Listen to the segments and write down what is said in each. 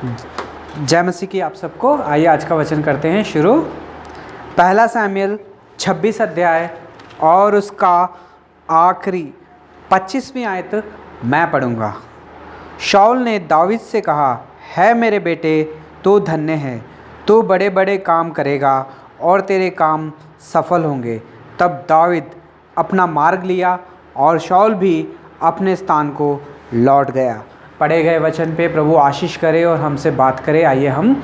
जय मसीह की आप सबको। आइए आज का वचन करते हैं शुरू। पहला शमूएल 26 अध्याय और उसका आखिरी 25वीं आयत मैं पढ़ूंगा। शाऊल ने दाऊद से कहा, है मेरे बेटे, तू धन्य है, तू बड़े बड़े काम करेगा और तेरे काम सफल होंगे। तब दाऊद अपना मार्ग लिया और शाऊल भी अपने स्थान को लौट गया। पढ़े गए वचन पे प्रभु आशीष करे और हमसे बात करे। आइए हम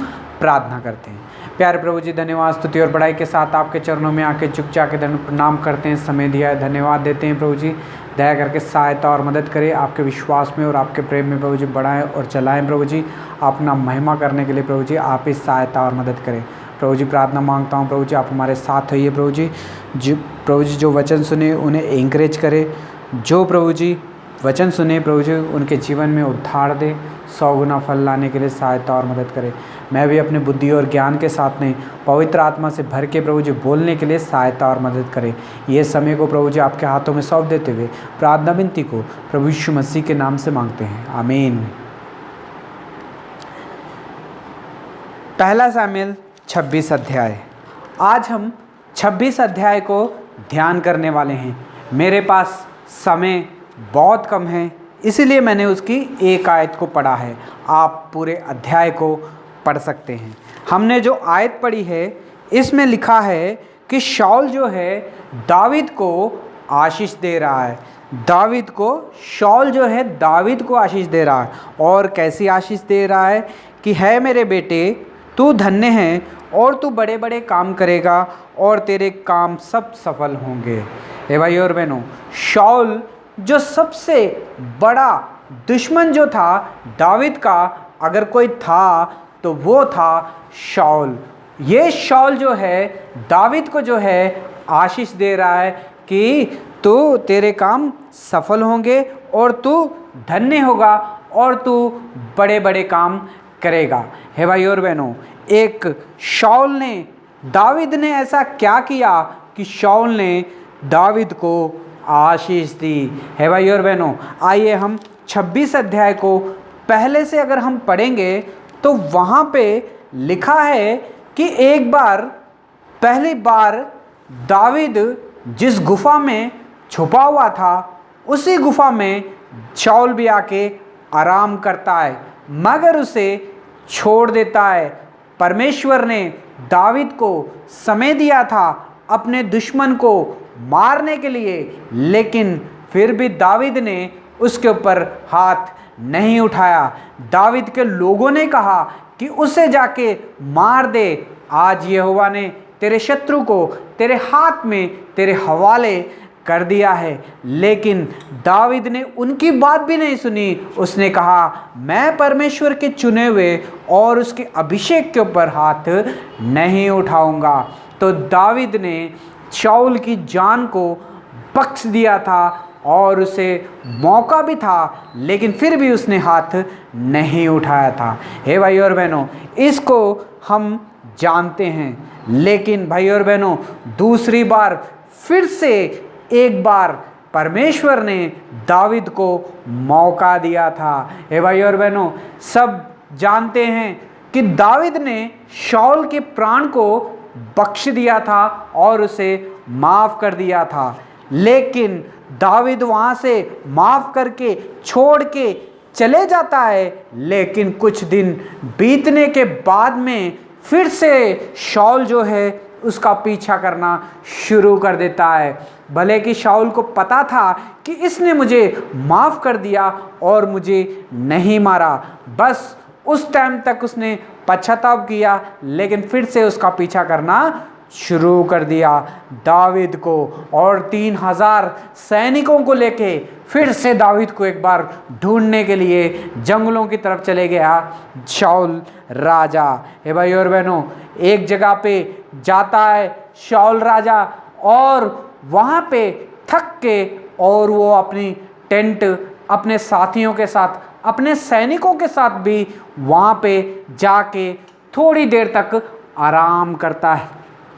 प्रार्थना करते हैं। प्यारे प्रभु जी, धन्यवाद, स्तुति और बड़ाई के साथ आपके चरणों में आके झुक जाके प्रणाम करते हैं। समय दिया है, धन्यवाद देते हैं प्रभु जी। दया करके सहायता और मदद करें, आपके विश्वास में और आपके प्रेम में प्रभु जी बढ़ाएं और चलाएं। प्रभु जी अपना महिमा करने के लिए प्रभु जी आप ही सहायता और मदद करें। प्रभु जी प्रार्थना मांगता हूँ प्रभु जी आप हमारे साथ होइए। प्रभु जी जो वचन सुने उन्हें एंकरेज करें। जो प्रभु जी वचन सुने प्रभु जी उनके जीवन में उद्धार दे, 100 गुना फल लाने के लिए सहायता और मदद करें। मैं भी अपने बुद्धि और ज्ञान के साथ नहीं, पवित्र आत्मा से भर के प्रभु जी बोलने के लिए सहायता और मदद करें। ये समय को प्रभु जी आपके हाथों में सौंप देते हुए प्रार्थना विनती को प्रभु यीशु मसीह के नाम से मांगते हैं, आमीन। पहला शमूएल 26 अध्याय। आज हम 26 अध्याय को ध्यान करने वाले हैं। मेरे पास समय बहुत कम है, इसीलिए मैंने उसकी एक आयत को पढ़ा है। आप पूरे अध्याय को पढ़ सकते हैं। हमने जो आयत पढ़ी है इसमें लिखा है कि शाऊल जो है दाऊद को आशीष दे रहा है। शाऊल जो है दाऊद को आशीष दे रहा है। और कैसी आशीष दे रहा है कि है मेरे बेटे, तू धन्य है और तू बड़े बड़े काम करेगा और तेरे काम सब सफल होंगे। हे भाई और बहनों, शाऊल जो सबसे बड़ा दुश्मन जो था दाऊद का, अगर कोई था तो वो था शाऊल। ये शाऊल जो है दाऊद को जो है आशीष दे रहा है कि तू तेरे काम सफल होंगे और तू धन्य होगा और तू बड़े बड़े काम करेगा। हे भाई और बहनों, एक शाऊल ने, दाऊद ने ऐसा क्या किया कि शाऊल ने दाऊद को आशीष दी। है भाई और बहनों, आइए हम 26 अध्याय को पहले से अगर हम पढ़ेंगे तो वहाँ पे लिखा है कि एक बार, पहली बार दाऊद जिस गुफा में छुपा हुआ था उसी गुफा में शाऊल भी आके आराम करता है, मगर उसे छोड़ देता है। परमेश्वर ने दाऊद को समय दिया था अपने दुश्मन को मारने के लिए, लेकिन फिर भी दाऊद ने उसके ऊपर हाथ नहीं उठाया। दाऊद के लोगों ने कहा कि उसे जाके मार दे। आज यहोवा ने तेरे शत्रु को तेरे हाथ में तेरे हवाले कर दिया है, लेकिन दाऊद ने उनकी बात भी नहीं सुनी। उसने कहा, मैं परमेश्वर के चुने हुए और उसके अभिषेक के ऊपर हाथ नहीं उठाऊंगा। तो दाऊद ने शाऊल की जान को बख्श दिया था और उसे मौका भी था, लेकिन फिर भी उसने हाथ नहीं उठाया था। हे भाई और बहनों, इसको हम जानते हैं, लेकिन भाई और बहनों दूसरी बार फिर से एक बार परमेश्वर ने दाऊद को मौका दिया था। हे भाई और बहनों, सब जानते हैं कि दाऊद ने शाऊल के प्राण को बख्श दिया था और उसे माफ़ कर दिया था, लेकिन दाऊद वहाँ से माफ़ करके छोड़ के चले जाता है। लेकिन कुछ दिन बीतने के बाद में फिर से शाऊल जो है उसका पीछा करना शुरू कर देता है। भले कि शाऊल को पता था कि इसने मुझे माफ़ कर दिया और मुझे नहीं मारा, बस उस टाइम तक उसने पश्चाताप किया, लेकिन फिर से उसका पीछा करना शुरू कर दिया दाऊद को। और 3000 सैनिकों को लेके फिर से दाऊद को एक बार ढूंढने के लिए जंगलों की तरफ चले गया शाऊल राजा। हे भाई और बहनों, एक जगह पे जाता है शाऊल राजा और वहाँ पे थक के और वो अपनी टेंट अपने साथियों के साथ, अपने सैनिकों के साथ भी वहाँ पे जाके थोड़ी देर तक आराम करता है।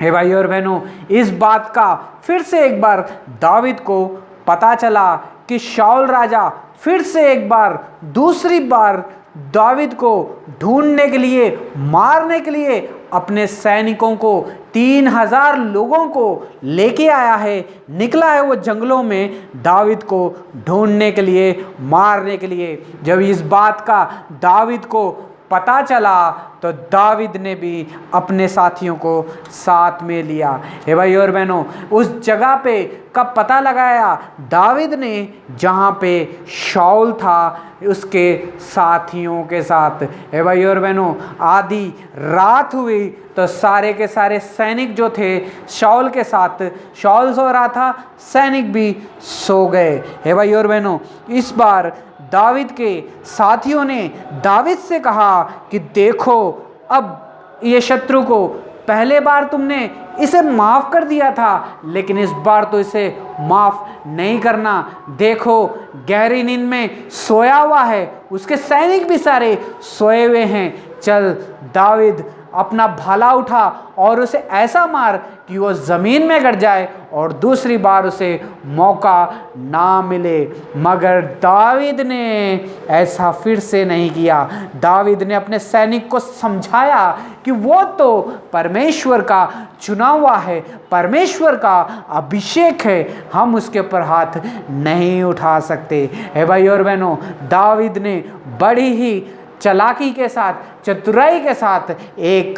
हे भाई और बहनों, इस बात का फिर से एक बार दाऊद को पता चला कि शाऊल राजा फिर से एक बार, दूसरी बार दाऊद को ढूंढने के लिए, मारने के लिए अपने सैनिकों को, 3000 लोगों को लेके आया है, निकला है वो जंगलों में दाऊद को ढूंढने के लिए, मारने के लिए। जब इस बात का दाऊद को पता चला तो दाऊद ने भी अपने साथियों को साथ में लिया। हे भाई और बहनों, उस जगह पे कब पता लगाया दाऊद ने जहाँ पे शाऊल था उसके साथियों के साथ। हे भाई और बहनों, आधी रात हुई तो सारे के सारे सैनिक जो थे शाऊल के साथ, शाऊल सो रहा था, सैनिक भी सो गए। हे भाई और बहनों, इस बार दाऊद के साथियों ने दाऊद से कहा कि देखो, अब ये शत्रु को पहले बार तुमने इसे माफ़ कर दिया था, लेकिन इस बार तो इसे माफ़ नहीं करना। देखो, गहरी नींद में सोया हुआ है, उसके सैनिक भी सारे सोए हुए हैं। चल दाऊद, अपना भाला उठा और उसे ऐसा मार कि वो ज़मीन में गिर जाए और दूसरी बार उसे मौका ना मिले। मगर दाऊद ने ऐसा फिर से नहीं किया। दाऊद ने अपने सैनिक को समझाया कि वो तो परमेश्वर का चुना हुआ है, परमेश्वर का अभिषेक है, हम उसके ऊपर हाथ नहीं उठा सकते। हे भाई और बहनों, दाऊद ने बड़ी ही चालाकी के साथ, चतुराई के साथ एक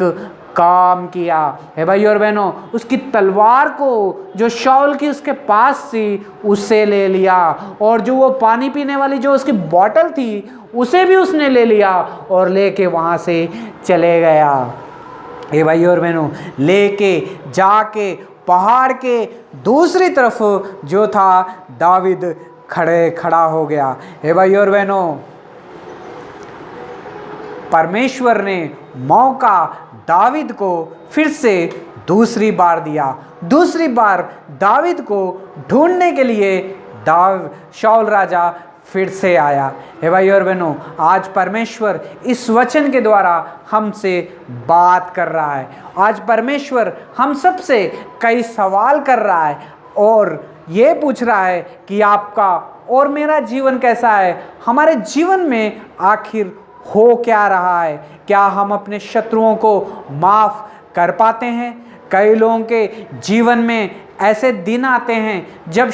काम किया। हे भाई और बहनों, उसकी तलवार को जो शाऊल की उसके पास थी उसे ले लिया, और जो वो पानी पीने वाली जो उसकी बोतल थी उसे भी उसने ले लिया और लेके वहाँ से चले गया। हे भाई और बहनों, लेके जाके पहाड़ के दूसरी तरफ जो था दाऊद खड़ा हो गया। हे भाई और बहनों, परमेश्वर ने मौका दाऊद को फिर से दूसरी बार दिया। दूसरी बार दाऊद को ढूंढने के लिए शाऊल राजा फिर से आया। हे भाई और बहनों, आज परमेश्वर इस वचन के द्वारा हमसे बात कर रहा है। आज परमेश्वर हम सबसे कई सवाल कर रहा है और ये पूछ रहा है कि आपका और मेरा जीवन कैसा है, हमारे जीवन में आखिर हो क्या रहा है। क्या हम अपने शत्रुओं को माफ़ कर पाते हैं? कई लोगों के जीवन में ऐसे दिन आते हैं जब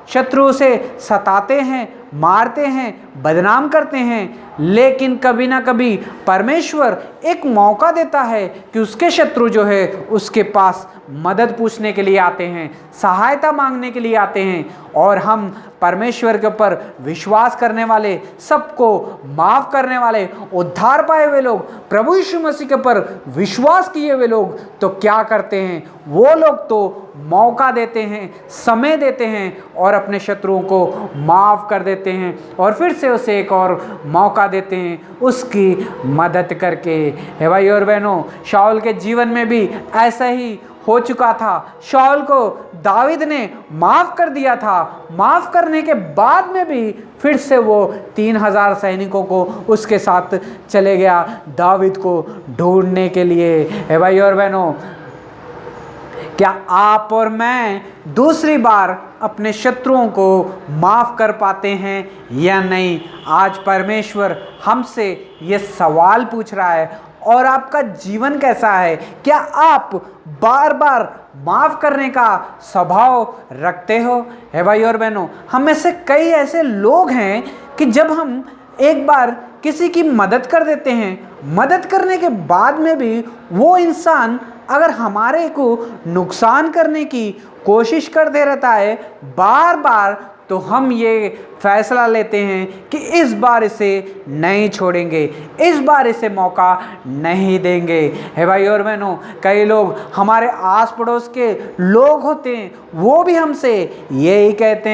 शत्रु से सताते हैं, मारते हैं, बदनाम करते हैं, लेकिन कभी ना कभी परमेश्वर एक मौका देता है कि उसके शत्रु जो है उसके पास मदद पूछने के लिए आते हैं, सहायता मांगने के लिए आते हैं, और हम परमेश्वर के ऊपर विश्वास करने वाले, सबको माफ़ करने वाले, उद्धार पाए हुए लोग, प्रभु यीशु मसीह के ऊपर विश्वास किए हुए लोग तो क्या करते हैं? वो लोग तो मौका देते हैं, समय देते हैं और अपने शत्रुओं को माफ़ कर देते हैं और फिर से उसे एक और मौका देते हैं उसकी मदद करके। हे भाई और बहनों, शाऊल के जीवन में भी ऐसा ही हो चुका था। शाऊल को दाऊद ने माफ़ कर दिया था, माफ़ करने के बाद में भी फिर से वो 3000 सैनिकों को उसके साथ चले गया दाऊद को ढूंढने के लिए। हे भाई और बहनों, क्या आप और मैं दूसरी बार अपने शत्रुओं को माफ़ कर पाते हैं या नहीं? आज परमेश्वर हमसे ये सवाल पूछ रहा है। और आपका जीवन कैसा है? क्या आप बार बार माफ़ करने का स्वभाव रखते हो? है भाई और बहनों, हम में से कई ऐसे लोग हैं कि जब हम एक बार किसी की मदद कर देते हैं, मदद करने के बाद में भी वो इंसान अगर हमारे को नुकसान करने की कोशिश करते रहता है बार बार, तो हम ये फैसला लेते हैं कि इस बार इसे नहीं छोड़ेंगे, इस बार इसे मौका नहीं देंगे। है भाई और बहनों, कई लोग हमारे आस पड़ोस के लोग होते हैं, वो भी हमसे यही कहते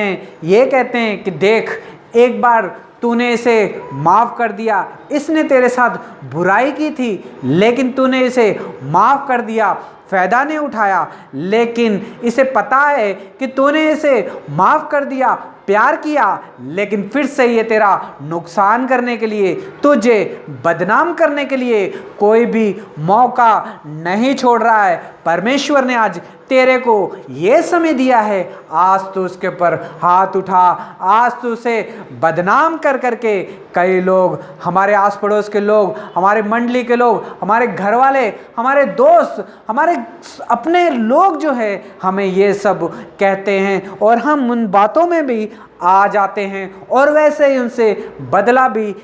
हैं कि देख, एक बार तूने इसे माफ़ कर दिया, इसने तेरे साथ बुराई की थी लेकिन तूने इसे माफ़ कर दिया, फ़ायदा नहीं उठाया, लेकिन इसे पता है कि तूने इसे माफ़ कर दिया, प्यार किया, लेकिन फिर से ये तेरा नुकसान करने के लिए, तुझे बदनाम करने के लिए कोई भी मौका नहीं छोड़ रहा है। परमेश्वर ने आज तेरे को ये समय दिया है, आज तो उसके ऊपर हाथ उठा, आज तो उसे बदनाम कर करके कई लोग, हमारे आस पड़ोस के लोग, हमारे मंडली के लोग, हमारे घर वाले, हमारे दोस्त, हमारे अपने लोग जो है हमें ये सब कहते हैं और हम उन बातों में भी आ जाते हैं और वैसे ही उनसे बदला भी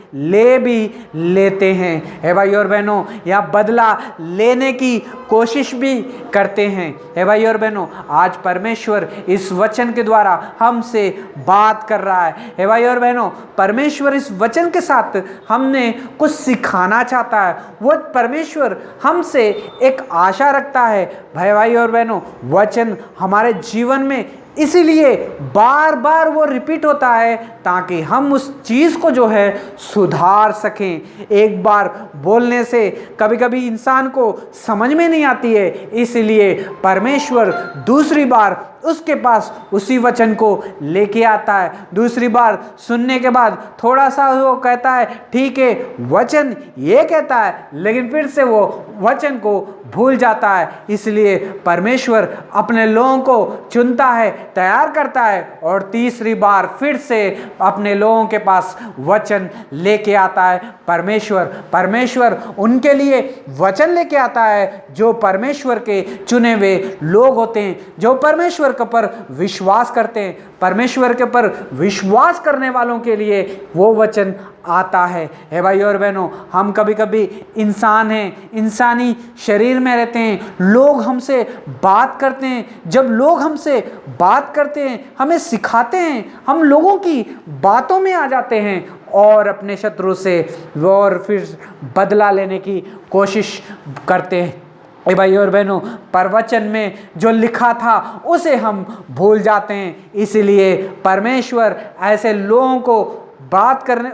लेते हैं। हे भाई और बहनों, या बदला लेने की कोशिश भी करते हैं। हे भाई और बहनों, आज परमेश्वर इस वचन के द्वारा हमसे बात कर रहा है। हे भाई और बहनों, परमेश्वर इस वचन के साथ हमने कुछ सिखाना चाहता है। वो परमेश्वर हमसे एक आशा रखता है। भाई और बहनों, वचन हमारे जीवन में इसीलिए बार बार वो रिपीट होता है ताकि हम उस चीज़ को जो है सुधार सकें। एक बार बोलने से कभी कभी इंसान को समझ में नहीं आती है, इसलिए परमेश्वर दूसरी बार उसके पास उसी वचन को लेके आता है। दूसरी बार सुनने के बाद थोड़ा सा वो कहता है ठीक है वचन ये कहता है, लेकिन फिर से वो वचन को भूल जाता है। इसलिए परमेश्वर अपने लोगों को चुनता है, तैयार करता है और तीसरी बार फिर से अपने लोगों के पास वचन लेके आता है। परमेश्वर उनके लिए वचन लेके आता है जो परमेश्वर के चुने हुए लोग होते हैं, जो परमेश्वर के ऊपर विश्वास करते हैं। परमेश्वर के ऊपर विश्वास करने वालों के लिए वो वचन आता है। हे भाई और बहनों, हम कभी कभी इंसान हैं, इंसानी शरीर में रहते हैं, लोग हमसे बात करते हैं। जब लोग हमसे बात करते हैं, हमें सिखाते हैं, हम लोगों की बातों में आ जाते हैं और अपने शत्रु से और फिर बदला लेने की कोशिश करते हैं। भाई और बहनों, परवचन में जो लिखा था उसे हम भूल जाते हैं। इसलिए परमेश्वर ऐसे लोगों को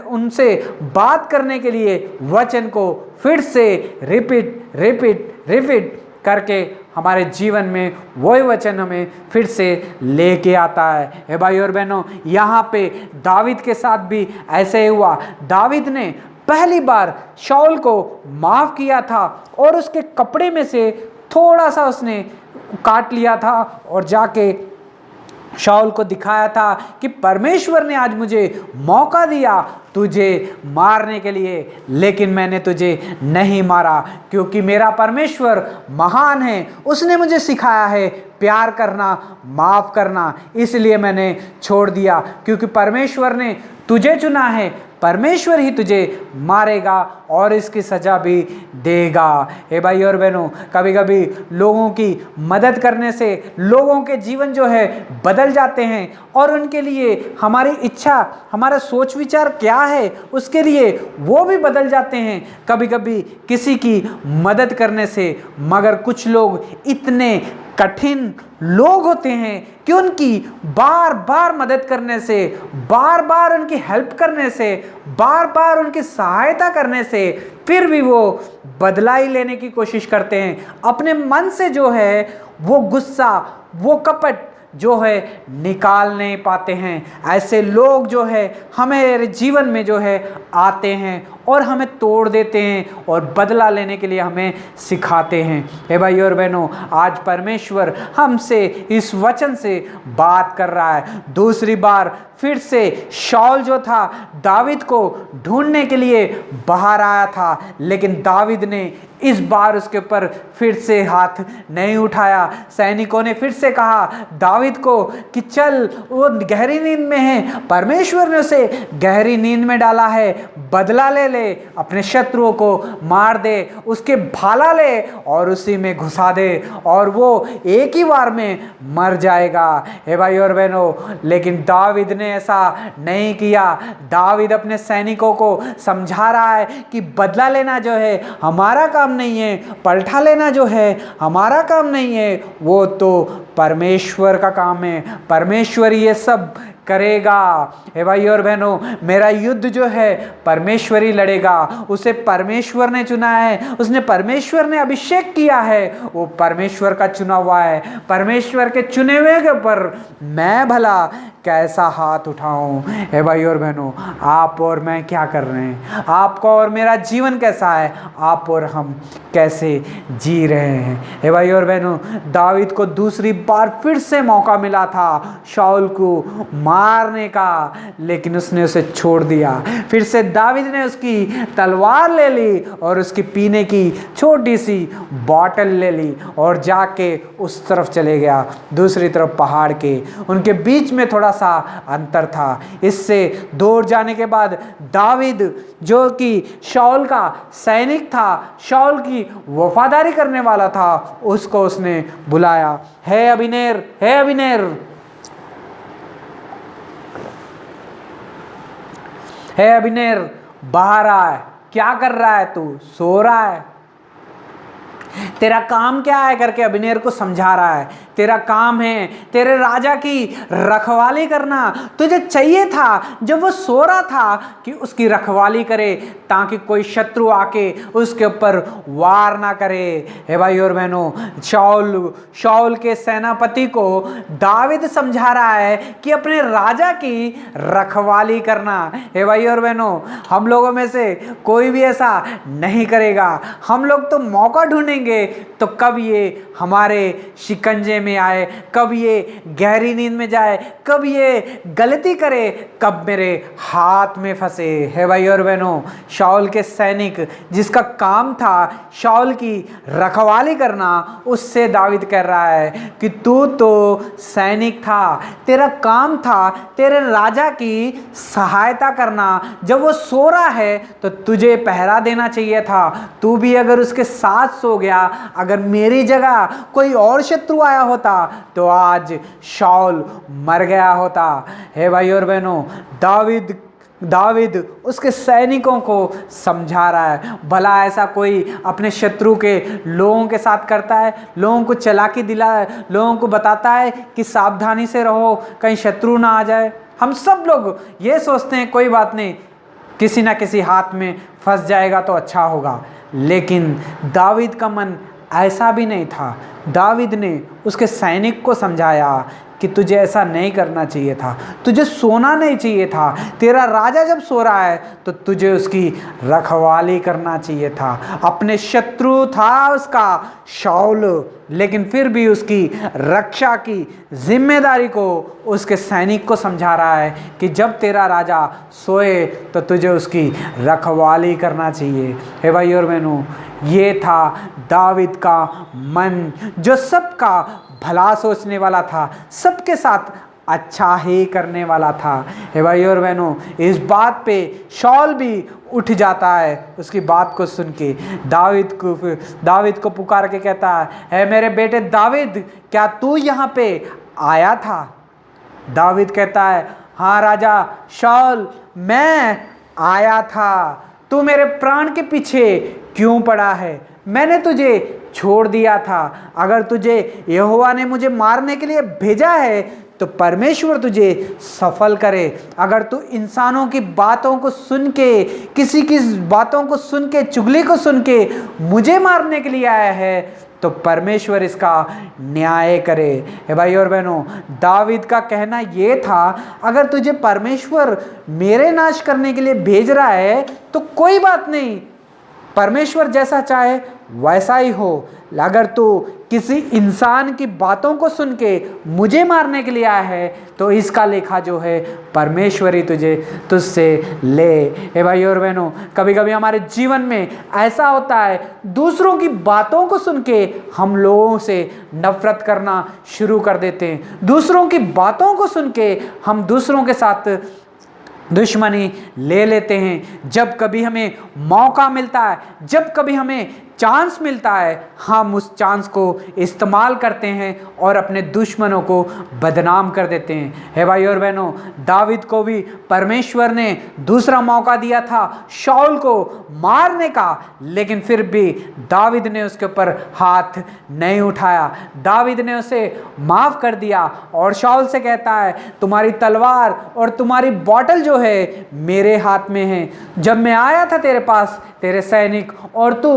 उनसे बात करने के लिए वचन को फिर से रिपीट करके हमारे जीवन में वही वचन हमें फिर से लेके आता है। हे भाई और बहनों, यहाँ पे दावीद के साथ भी ऐसे ही हुआ। दावीद ने पहली बार शाऊल को माफ किया था और उसके कपड़े में से थोड़ा सा उसने काट लिया था और जाके शाऊल को दिखाया था कि परमेश्वर ने आज मुझे मौका दिया तुझे मारने के लिए, लेकिन मैंने तुझे नहीं मारा क्योंकि मेरा परमेश्वर महान है। उसने मुझे सिखाया है प्यार करना, माफ करना, इसलिए मैंने छोड़ दिया। क्योंकि परमेश्वर ने तुझे चुना है, परमेश्वर ही तुझे मारेगा और इसकी सजा भी देगा। हे भाई और बहनों, कभी कभी लोगों की मदद करने से लोगों के जीवन जो है बदल जाते हैं और उनके लिए हमारी इच्छा, हमारा सोच विचार क्या है उसके लिए वो भी बदल जाते हैं कभी कभी किसी की मदद करने से। मगर कुछ लोग इतने कठिन लोग होते हैं कि उनकी बार बार मदद करने से, बार बार उनकी हेल्प करने से, बार बार उनकी सहायता करने से फिर भी वो बदला ही लेने की कोशिश करते हैं। अपने मन से जो है वो गुस्सा, वो कपट जो है निकाल नहीं पाते हैं। ऐसे लोग जो है हमारे जीवन में जो है आते हैं और हमें तोड़ देते हैं और बदला लेने के लिए हमें सिखाते हैं। हे भाई और बहनों, आज परमेश्वर हमसे इस वचन से बात कर रहा है। दूसरी बार फिर से शाऊल जो था दावीद को ढूंढने के लिए बाहर आया था, लेकिन दावीद ने इस बार उसके ऊपर फिर से हाथ नहीं उठाया। सैनिकों ने फिर से कहा दावीद को कि चल, वो गहरी नींद में है, परमेश्वर ने उसे गहरी नींद में डाला है, बदला ले, अपने शत्रुओं को मार दे, उसके भाला ले और उसी में घुसा दे और वो एक ही बार में मर जाएगा। हे भाई और बहनों, लेकिन दावीद ने ऐसा नहीं किया। दावीद अपने सैनिकों को समझा रहा है कि बदला लेना जो है हमारा काम नहीं है, पलटा लेना जो है हमारा काम नहीं है, वो तो परमेश्वर का काम है, परमेश्वर ये सब करेगा। हे भाई और बहनों, मेरा युद्ध जो है परमेश्वर ही लड़ेगा। उसे परमेश्वर ने चुना है, उसने परमेश्वर ने अभिषेक किया है, वो परमेश्वर का चुना हुआ है। परमेश्वर के चुने हुए के ऊपर मैं भला कैसा हाथ उठाऊं। हे भाई और बहनों, आप और मैं क्या कर रहे हैं, आपका और मेरा जीवन कैसा है, आप और हम कैसे जी रहे हैं। हे भाई और बहनों, दावीद को दूसरी बार फिर से मौका मिला था शाऊल को मारने का, लेकिन उसने उसे छोड़ दिया। फिर से दावीद ने उसकी तलवार ले ली और उसकी पीने की छोटी सी बॉटल ले ली और जाके उस तरफ चले गया, दूसरी तरफ पहाड़ के। उनके बीच में थोड़ा सा अंतर था। इससे दूर जाने के बाद दावीद, जो कि शाऊल का सैनिक था, शाऊल की वफादारी करने वाला था, उसको उसने बुलाया, हे अबीनेर, हे अबीनेर, हे अबीनेर, बाहर आ। क्या कर रहा है तू? सो रहा है? तेरा काम क्या है करके अबीनेर को समझा रहा है। तेरा काम है तेरे राजा की रखवाली करना। तुझे चाहिए था जब वो सो रहा था कि उसकी रखवाली करे, ताकि कोई शत्रु आके उसके ऊपर वार ना करे। हे भाई और बहनों, शाऊल के सेनापति को दावीद समझा रहा है कि अपने राजा की रखवाली करना। हे भाई और बहनों, हम लोगों में से कोई भी ऐसा नहीं करेगा। हम लोग तो मौका ढूंढेंगे तो कब ये हमारे शिकंजे में आए, कब ये गहरी नींद में जाए, कब ये गलती करे, कब मेरे हाथ में फंसे। है भाई और बहनों, शाऊल के सैनिक जिसका काम था शाऊल की रखवाली करना, उससे दावीद कह रहा है कि तू तो सैनिक था, तेरा काम था तेरे राजा की सहायता करना। जब वो सो रहा है तो तुझे पहरा देना चाहिए था। तू भी अगर उसके साथ सो गया, अगर मेरी जगह कोई और शत्रु आया होता तो आज शाऊल मर गया होता। हे भाई और बहनों, दावीद उसके सैनिकों को समझा रहा है। भला ऐसा कोई अपने शत्रु के लोगों के साथ करता है? लोगों को चालाकी लोगों को बताता है कि सावधानी से रहो, कहीं शत्रु ना आ जाए। हम सब लोग ये सोचते हैं कोई बात नहीं, किसी ना किसी हाथ में फंस जाएगा तो अच्छा होगा। लेकिन दावीद का मन ऐसा भी नहीं था। दावीद ने उसके सैनिक को समझाया कि तुझे ऐसा नहीं करना चाहिए था, तुझे सोना नहीं चाहिए था। तेरा राजा जब सो रहा है तो तुझे उसकी रखवाली करना चाहिए था। अपने शत्रु था उसका शाऊल, लेकिन फिर भी उसकी रक्षा की जिम्मेदारी को उसके सैनिक को समझा रहा है कि जब तेरा राजा सोए तो तुझे उसकी रखवाली करना चाहिए। हे भाई और बहनों, ये था दावीद का मन, जो सबका भला सोचने वाला था, सबके साथ अच्छा ही करने वाला था। हे भाई और बहनों, इस बात पे शाऊल भी उठ जाता है। उसकी बात को सुन के दावीद को पुकार के कहता है, हे मेरे बेटे दावीद, क्या तू यहाँ पे आया था? दावीद कहता है, हाँ राजा शाऊल, मैं आया था। तू मेरे प्राण के पीछे क्यों पड़ा है? मैंने तुझे छोड़ दिया था। अगर तुझे यहोवा ने मुझे मारने के लिए भेजा है तो परमेश्वर तुझे सफल करे। अगर तू इंसानों की बातों को सुन के, किसी की बातों को सुन के, चुगली को सुन के मुझे मारने के लिए आया है तो परमेश्वर इसका न्याय करे। हे भाई और बहनों, दावीद का कहना ये था, अगर तुझे परमेश्वर मेरे नाश करने के लिए भेज रहा है तो कोई बात नहीं, परमेश्वर जैसा चाहे वैसा ही हो। अगर तू किसी इंसान की बातों को सुन के मुझे मारने के लिए आया है तो इसका लेखा जो है परमेश्वर ही तुझसे ले। हे भाई और बहनों, कभी कभी हमारे जीवन में ऐसा होता है, दूसरों की बातों को सुन के हम लोगों से नफरत करना शुरू कर देते हैं। दूसरों की बातों को सुन के हम दूसरों के साथ दुश्मनी ले लेते हैं। जब कभी हमें मौका मिलता है, जब कभी हमें चांस मिलता है, हम उस चांस को इस्तेमाल करते हैं और अपने दुश्मनों को बदनाम कर देते हैं। हे भाई और बहनों, दावीद को भी परमेश्वर ने दूसरा मौका दिया था शाऊल को मारने का, लेकिन फिर भी दावीद ने उसके ऊपर हाथ नहीं उठाया। दावीद ने उसे माफ़ कर दिया और शाऊल से कहता है, तुम्हारी तलवार और तुम्हारी बॉटल जो है मेरे हाथ में है। जब मैं आया था तेरे पास, तेरे सैनिक और तू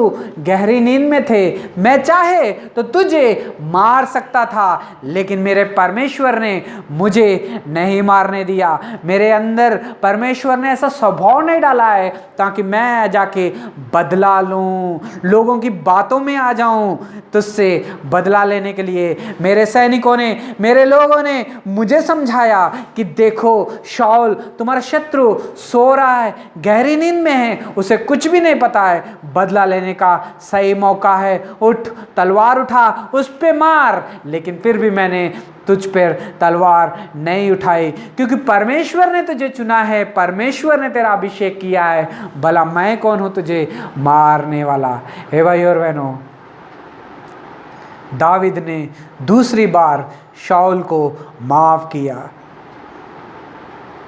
गहरी नींद में थे। मैं चाहे तो तुझे मार सकता था, लेकिन मेरे परमेश्वर ने मुझे नहीं मारने दिया। मेरे अंदर परमेश्वर ने ऐसा स्वभाव नहीं डाला है ताकि मैं जाके बदला लूं, लोगों की बातों में आ जाऊं तुझसे बदला लेने के लिए। मेरे सैनिकों ने, मेरे लोगों ने मुझे समझाया कि देखो शाऊल तुम्हारा शत्रु सो रहा है, गहरी नींद में है, उसे कुछ भी नहीं पता है। बदला लेने का सही मौका है, उठ तलवार उठा, उस पे मार। लेकिन फिर भी मैंने तुझ पर तलवार नहीं उठाई, क्योंकि परमेश्वर ने तुझे चुना है, परमेश्वर ने तेरा अभिषेक किया है। भला मैं कौन हूं तुझे मारने वाला। हे भाई और बहनों, दावीद ने दूसरी बार शाऊल को माफ किया।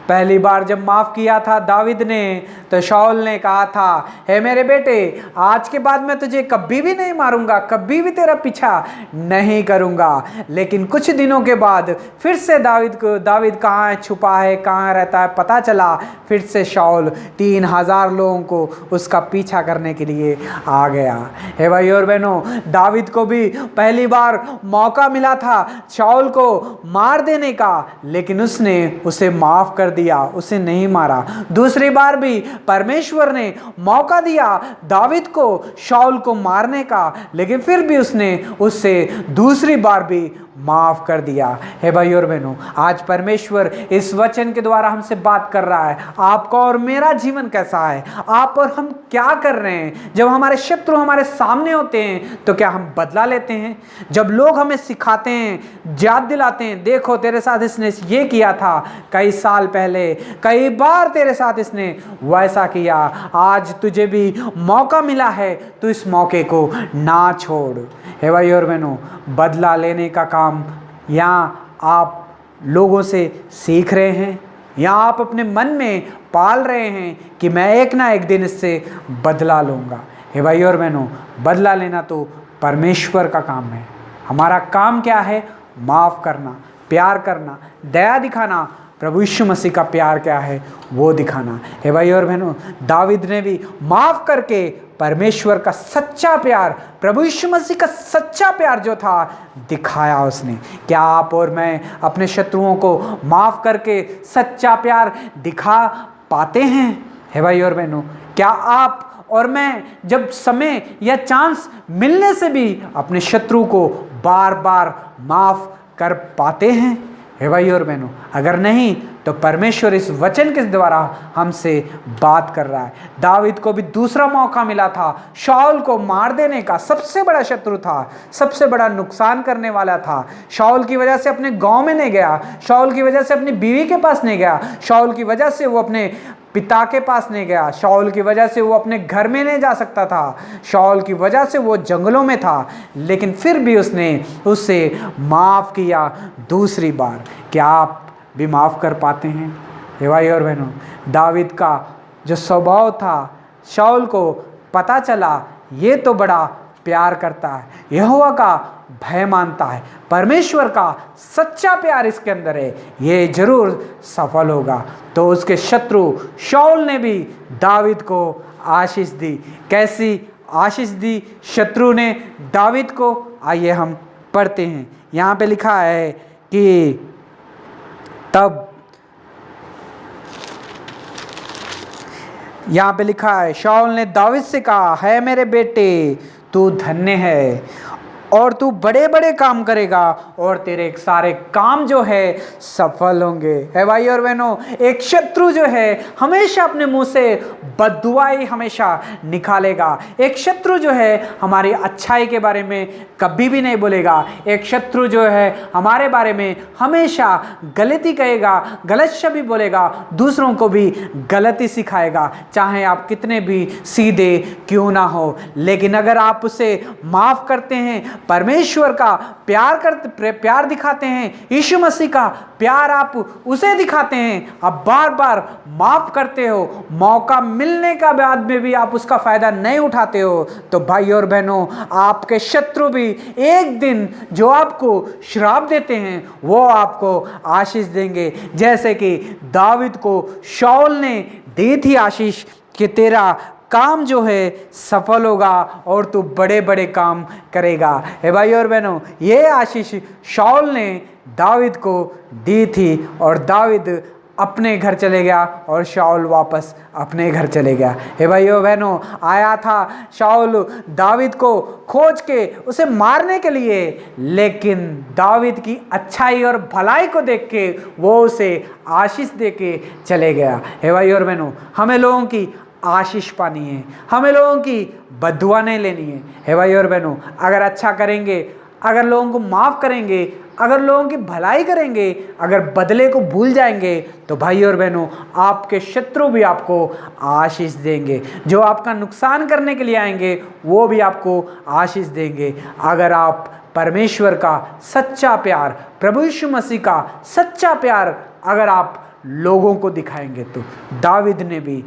पहली बार जब माफ किया था दावीद ने, तो शाऊल ने कहा था, हे मेरे बेटे, आज के बाद मैं तुझे कभी भी नहीं मारूंगा, कभी भी तेरा पीछा नहीं करूंगा। लेकिन कुछ दिनों के बाद फिर से दावीद कहाँ है, छुपा है, कहाँ रहता है पता चला। फिर से शाऊल 3000 लोगों को उसका पीछा करने के लिए आ गया। हे भाई और बहनों, दावीद को भी पहली बार मौका मिला था शाऊल को मार देने का, लेकिन उसने उसे माफ कर दिया, उसे नहीं मारा। दूसरी बार भी परमेश्वर ने मौका दिया दावीद को शाऊल को मारने का, लेकिन फिर भी उसने उससे दूसरी बार भी माफ कर दिया। हे भाई और बहनों, आज परमेश्वर इस वचन के द्वारा हमसे बात कर रहा है। आपका और मेरा जीवन कैसा है, आप और हम क्या कर रहे हैं। जब हमारे शत्रु हमारे सामने होते हैं तो क्या हम बदला लेते हैं? जब लोग हमें सिखाते हैं, याद दिलाते हैं, देखो तेरे साथ इसने ये किया था कई साल पहले, कई बार तेरे साथ इसने वैसा किया, आज तुझे भी मौका मिला है, तो इस मौके को ना छोड़। हे भाई और बहनों, बदला लेने का काम यहाँ आप लोगों से सीख रहे हैं, या आप अपने मन में पाल रहे हैं कि मैं एक ना एक दिन इससे बदला लूँगा। हे भाई और बहनों, बदला लेना तो परमेश्वर का काम है। हमारा काम क्या है? माफ़ करना, प्यार करना, दया दिखाना। प्रभु यीशु मसीह का प्यार क्या है वो दिखाना। हे भाई और बहनों, दावीद ने भी माफ़ करके परमेश्वर का सच्चा प्यार, प्रभु यीशु मसीह का सच्चा प्यार जो था दिखाया उसने। क्या आप और मैं अपने शत्रुओं को माफ़ करके सच्चा प्यार दिखा पाते हैं? हे भाई और बहनों, क्या आप और मैं जब समय या चांस मिलने से भी अपने शत्रु को बार बार माफ़ कर पाते हैं? हे भाई और बहनों, अगर नहीं तो परमेश्वर इस वचन के द्वारा हमसे बात कर रहा है। दावीद को भी दूसरा मौका मिला था शाऊल को मार देने का। सबसे बड़ा शत्रु था, सबसे बड़ा नुकसान करने वाला था। शाऊल की वजह से अपने गांव में नहीं गया, शाऊल की वजह से अपनी बीवी के पास नहीं गया, शाऊल की वजह से वो अपने पिता के पास नहीं गया, शाऊल की वजह से वो अपने घर में नहीं जा सकता था, शाऊल की वजह से वो जंगलों में था। लेकिन फिर भी उसने उससे माफ़ किया दूसरी बार। क्या आप भी माफ़ कर पाते हैं? हे भाई और बहनों, दावीद का जो स्वभाव था, शाऊल को पता चला ये तो बड़ा प्यार करता है, यहोवा का भय मानता है, परमेश्वर का सच्चा प्यार इसके अंदर है, ये जरूर सफल होगा। तो उसके शत्रु शाऊल ने भी दावीद को आशीष दी। कैसी आशीष दी शत्रु ने दावीद को? आइए हम पढ़ते हैं। यहाँ पे लिखा है कि तब यहाँ पे लिखा है, शाऊल ने दावीद से कहा, है मेरे बेटे, तू धन्य है और तू बड़े बड़े काम करेगा और तेरे सारे काम जो है सफल होंगे। है भाई और बहनों, एक शत्रु जो है हमेशा अपने मुंह से बददुआई हमेशा निकालेगा। एक शत्रु जो है हमारी अच्छाई के बारे में कभी भी नहीं बोलेगा। एक शत्रु जो है हमारे बारे में हमेशा गलती कहेगा, गलत शब्द बोलेगा, दूसरों को भी गलती सिखाएगा, चाहे आप कितने भी सीधे क्यों ना हो। लेकिन अगर आप उसे माफ़ करते हैं, परमेश्वर का प्यार दिखाते हैं, यीशु मसीह का प्यार आप उसे दिखाते हैं, आप बार बार माफ़ करते हो, मौका मिलने का बाद में भी आप उसका फ़ायदा नहीं उठाते हो, तो भाई और बहनों, आपके शत्रु भी एक दिन जो आपको श्राप देते हैं वो आपको आशीष देंगे। जैसे कि दावीद को शाऊल ने दी थी आशीष कि तेरा काम जो है सफल होगा और तू बड़े बड़े काम करेगा। हे भाई और बहनों, ये आशीष शाऊल ने दाऊद को दी थी और दाऊद अपने घर चले गया और शाऊल वापस अपने घर चले गया। हे भाइयों बहनों, आया था शाऊल दाऊद को खोज के उसे मारने के लिए, लेकिन दाऊद की अच्छाई और भलाई को देख के वो उसे आशीष दे के चले गया। हे भाइयों और बहनों, हमें लोगों की आशीष पानी है, हमें लोगों की बद्दुआ नहीं लेनी है। हे भाइयों और बहनों, अगर अच्छा करेंगे, अगर लोगों को माफ़ करेंगे, अगर लोगों की भलाई करेंगे, अगर बदले को भूल जाएंगे, तो भाई और बहनों आपके शत्रु भी आपको आशीष देंगे। जो आपका नुकसान करने के लिए आएंगे वो भी आपको आशीष देंगे। अगर आप परमेश्वर का सच्चा प्यार, प्रभु यीशु मसीह का सच्चा प्यार अगर आप लोगों को दिखाएंगे, तो दाऊद ने भी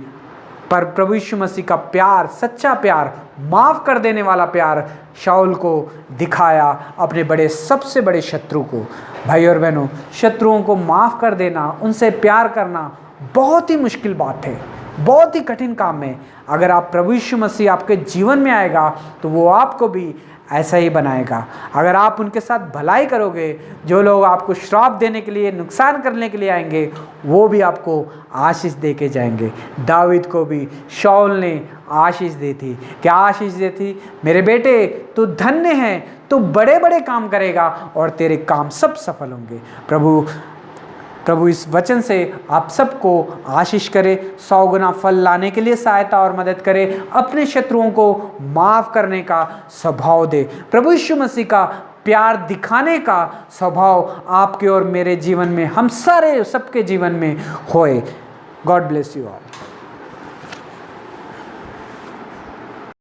पर प्रभु यीशु मसीह का प्यार, सच्चा प्यार, माफ़ कर देने वाला प्यार शाऊल को दिखाया, अपने बड़े सबसे बड़े शत्रु को। भाई और बहनों, शत्रुओं को माफ़ कर देना, उनसे प्यार करना बहुत ही मुश्किल बात है, बहुत ही कठिन काम है। अगर आप प्रभु यीशु मसीह आपके जीवन में आएगा तो वो आपको भी ऐसा ही बनाएगा। अगर आप उनके साथ भलाई करोगे, जो लोग आपको श्राप देने के लिए, नुकसान करने के लिए आएंगे, वो भी आपको आशीष दे के जाएंगे। दाऊद को भी शाऊल ने आशीष दी थी। क्या आशीष दी थी? मेरे बेटे, तू धन्य है, तू बड़े बड़े काम करेगा और तेरे काम सब सफल होंगे। प्रभु इस वचन से आप सबको आशीष करे, 100 गुना फल लाने के लिए सहायता और मदद करे, अपने शत्रुओं को माफ़ करने का स्वभाव दे, प्रभु यीशु मसीह का प्यार दिखाने का स्वभाव आपके और मेरे जीवन में, हम सारे सबके जीवन में होए। God bless you all.